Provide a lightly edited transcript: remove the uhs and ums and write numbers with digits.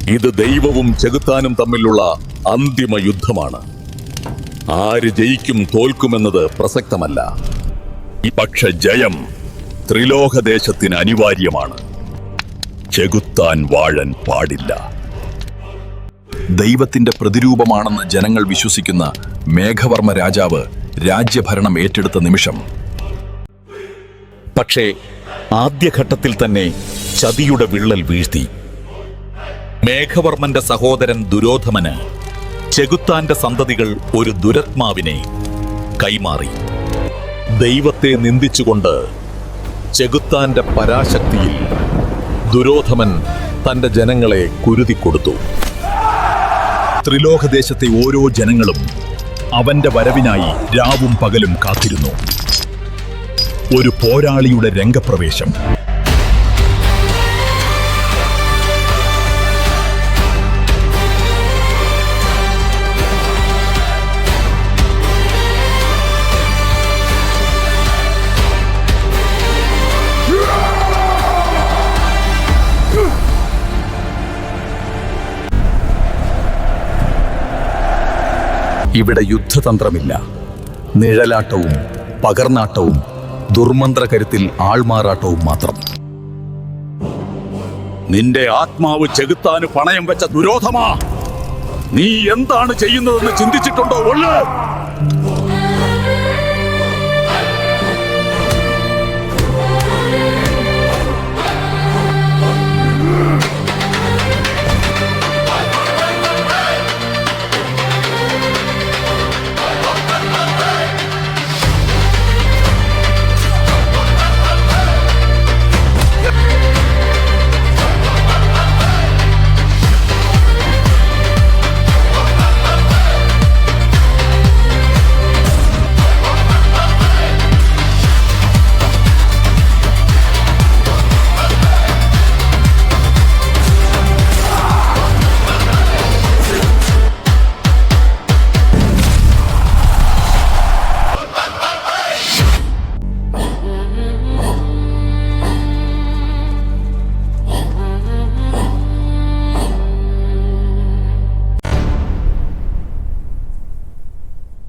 ഇത് ദൈവവും ചെകുത്താനും തമ്മിലുള്ള അന്തിമ യുദ്ധമാണ്. ആര് ജയിക്കും തോൽക്കുമെന്നത് പ്രസക്തമല്ല. പക്ഷെ ജയം ത്രിലോകദേശത്തിന് അനിവാര്യമാണ്. ചെകുത്താൻ വാഴൻ പാടില്ല. ദൈവത്തിന്റെ പ്രതിരൂപമാണെന്ന് ജനങ്ങൾ വിശ്വസിക്കുന്ന മേഘവർമ്മ രാജാവ് രാജ്യഭരണം ഏറ്റെടുത്ത നിമിഷം. പക്ഷേ ആദ്യഘട്ടത്തിൽ തന്നെ ചതിയുടെ വിള്ളൽ വീഴ്ത്തി. മേഘവർമ്മന്റെ സഹോദരൻ ദുരോധമന് ചെകുത്താന്റെ സന്തതികൾ ഒരു ദുരാത്മാവിനെ കൈമാറി. ദൈവത്തെ നിന്ദിച്ചുകൊണ്ട് ചെകുത്താന്റെ പരാശക്തിയിൽ ദുരോധമൻ തന്റെ ജനങ്ങളെ കുരുതിക്കൊടുത്തു. ത്രിലോകദേശത്തെ ഓരോ ജനങ്ങളും അവന്റെ വരവിനായി രാവും പകലും കാത്തിരുന്നു. ഒരു പോരാളിയുടെ രംഗപ്രവേശം. ഇവിടെ യുദ്ധതന്ത്രമില്ല. നിഴലാട്ടവും പകർന്നാട്ടവും ദുർമന്ത്രകരുത്തിൽ ആൾമാറാട്ടവും മാത്രം. നിന്റെ ആത്മാവ് ചെകുത്താന് പണയം വെച്ച ദുരോധമാ, നീ എന്താണ് ചെയ്യുന്നതെന്ന് ചിന്തിച്ചിട്ടുണ്ടോ?